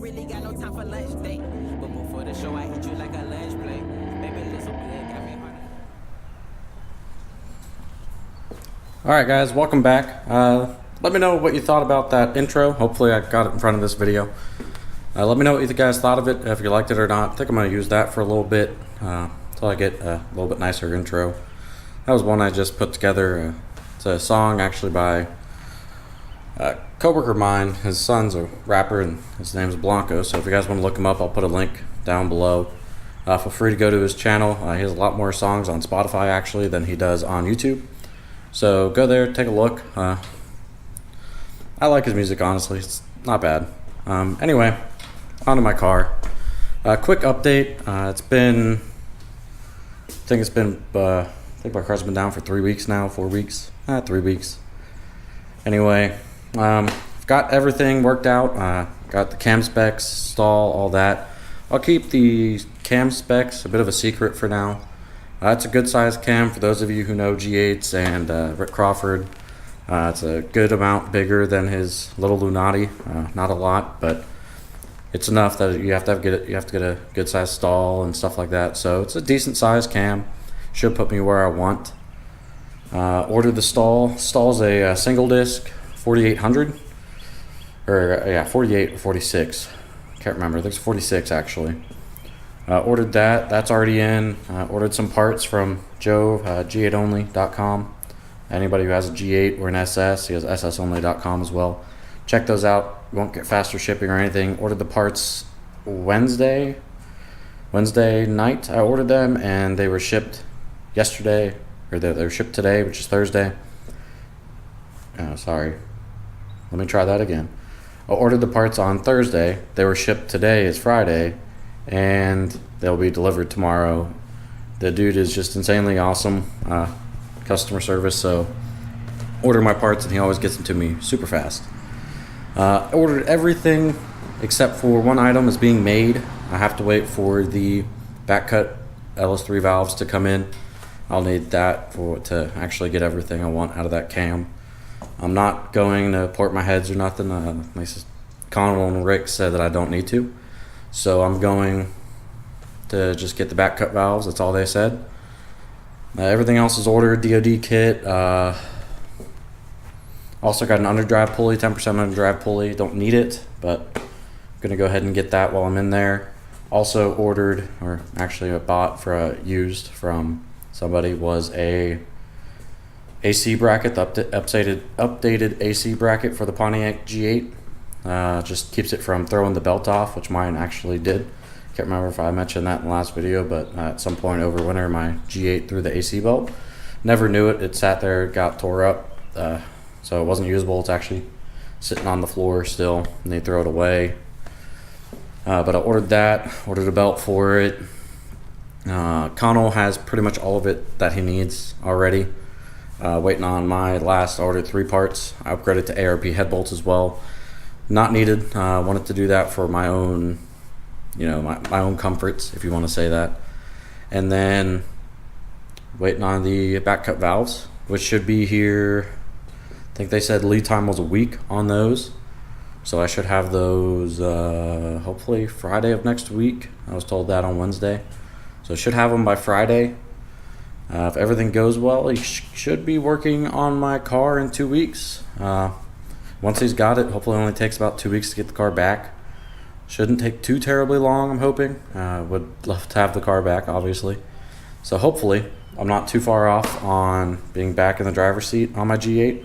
ain't really got no time for lunch date. But before the show, I hit you like a lunch plate. Baby, look so good, got me hard. Alright guys, welcome back. Let me know what you thought about that intro. Hopefully I got it in front of this video. Let me know what you guys thought of it, if you liked it or not. I think I'm going to use that for a little bit until I get a little bit nicer intro. That was one I just put together. It's a song actually by a coworker of mine. His son's a rapper and his name's Blanco, so if you guys want to look him up, I'll put a link down below. Feel free to go to his channel. He has a lot more songs on Spotify actually than he does on YouTube. So go there, take a look. I like his music, honestly. It's not bad. Anyway, onto my car. Quick update. I think my car's been down for 3 weeks now, 4 weeks. 3 weeks. Anyway, I've got everything worked out. Got the cam specs, stall, all that. I'll keep the cam specs a bit of a secret for now. It's a good size cam for those of you who know G8s and Rick Crawford. It's a good amount bigger than his little Lunati. Not a lot, but it's enough that you have to get a good size stall and stuff like that. So it's a decent size cam. Should put me where I want. Ordered the stall. Stall's a single disc 4800, or yeah, 48 or 46. Can't remember. I think it's 46 actually. Ordered that. That's already in. Ordered some parts from Joe, G8only.com. Anybody who has a G8 or an SS, he has ssonly.com as well. Check those out. You won't get faster shipping or anything. Ordered the parts Wednesday night. I ordered them and they were shipped yesterday, or they were shipped today, which is Thursday. Sorry. Let me try that again. I ordered the parts on Thursday. They were shipped today, is Friday, and they'll be delivered tomorrow. The dude is just insanely awesome. Customer service, so order my parts and he always gets them to me super fast. I ordered everything except for one item is being made. I have to wait for the back cut LS3 valves to come in. I'll need that to actually get everything I want out of that cam. I'm not going to port my heads or nothing. Connell and Rick said that I don't need to, so I'm going to just get the back cut valves. That's all they said. Everything else is ordered. DoD kit. Also got an underdrive pulley, 10% underdrive pulley. Don't need it, but I'm gonna go ahead and get that while I'm in there. Also ordered, or actually bought for used from somebody, was a AC bracket, the updated AC bracket for the Pontiac G8. Just keeps it from throwing the belt off, which mine actually did. Can't remember if I mentioned that in the last video, but at some point over winter my G8 threw the AC belt. Never knew it. It sat there, got tore up, so it wasn't usable. It's actually sitting on the floor still, and they throw it away. But I ordered that, ordered a belt for it. Connell has pretty much all of it that he needs already. Waiting on my last. I ordered 3 parts. I upgraded to ARP head bolts as well. Not needed. Wanted to do that for my own, my own comforts, if you want to say that. And then waiting on the back cut valves, which should be here. I think they said lead time was a week on those, so I should have those hopefully Friday of next week. I was told that on Wednesday, so I should have them by Friday. If everything goes well, he should be working on my car in 2 weeks. Once he's got it, hopefully it only takes about 2 weeks to get the car back. Shouldn't take too terribly long, I'm hoping. Would love to have the car back, obviously. So hopefully I'm not too far off on being back in the driver's seat on my G8.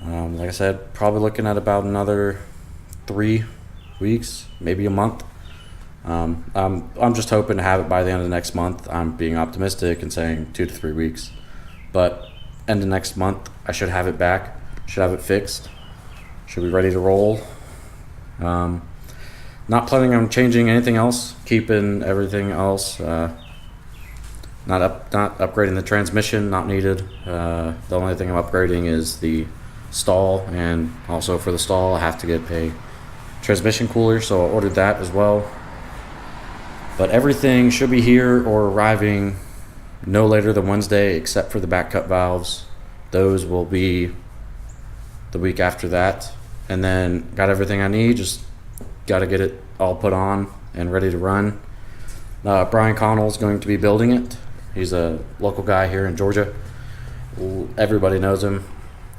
Like I said, probably looking at about another 3 weeks, maybe a month. I'm just hoping to have it by the end of next month. I'm being optimistic and saying 2 to 3 weeks. But end of next month, I should have it back. Should have it fixed. Should be ready to roll. Not planning on changing anything else, keeping everything else. Not upgrading the transmission, not needed. The only thing I'm upgrading is the stall, and also for the stall I have to get a transmission cooler, so I ordered that as well. But everything should be here or arriving no later than Wednesday, except for the back cut valves. Those will be the week after that. And then got everything I need, just got to get it all put on and ready to run. Brian Connell's going to be building it. He's a local guy here in Georgia. Everybody knows him.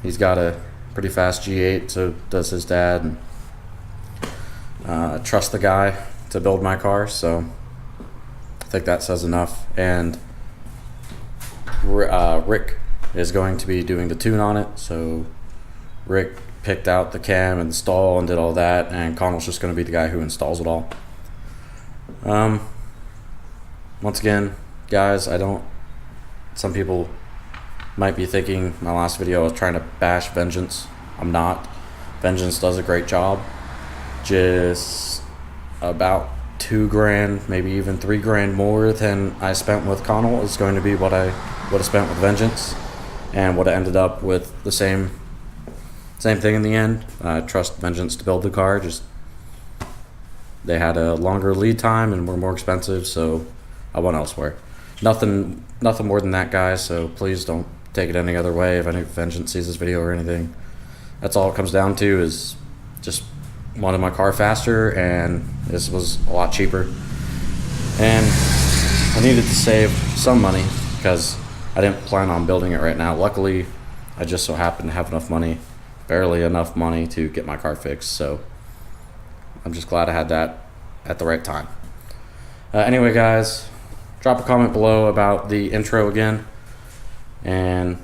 He's got a pretty fast G8, so does his dad. And trust the guy to build my car, so I think that says enough. And Rick is going to be doing the tune on it, so Rick picked out the cam and the stall and did all that, and Connell's just going to be the guy who installs it all. Once again, guys, some people might be thinking my last video I was trying to bash Vengeance. I'm not. Vengeance does a great job. Just about $2,000, maybe even $3,000 more than I spent with Connell is going to be what I would have spent with Vengeance, and would have ended up with the same thing in the end. I trust Vengeance to build the car. Just they had a longer lead time and were more expensive, so I went elsewhere. Nothing more than that, guys. So please don't take it any other way. If any Vengeance sees this video or anything, that's all it comes down to, is just wanted my car faster, and this was a lot cheaper. And I needed to save some money because I didn't plan on building it right now. Luckily, I just so happened to have enough money, barely enough money to get my car fixed. So I'm just glad I had that at the right time. Anyway, guys, drop a comment below about the intro again, and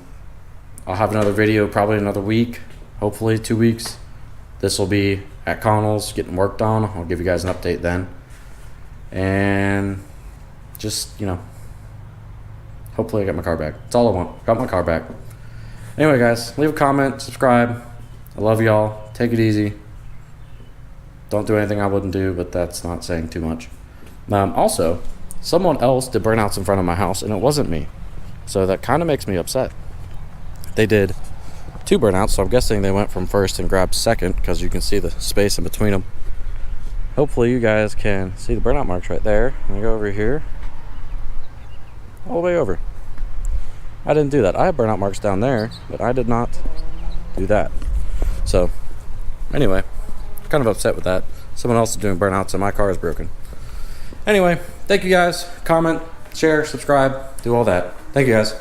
I'll have another video probably another week, hopefully 2 weeks. This will be at Connell's getting worked on. I'll give you guys an update then, and just, hopefully I get my car back. That's all I want. Got my car back. Anyway, guys, leave a comment, subscribe. I love y'all. Take it easy. Don't do anything I wouldn't do, but that's not saying too much. Also, someone else did burnouts in front of my house, and it wasn't me. So that kind of makes me upset. They did 2 burnouts, so I'm guessing they went from first and grabbed second, because you can see the space in between them. Hopefully you guys can see the burnout marks right there. I'm going to go over here. All the way over. I didn't do that. I have burnout marks down there, but I did not do that. So, anyway, kind of upset with that. Someone else is doing burnouts and my car is broken. Anyway, thank you guys. Comment, share, subscribe, do all that. Thank you guys.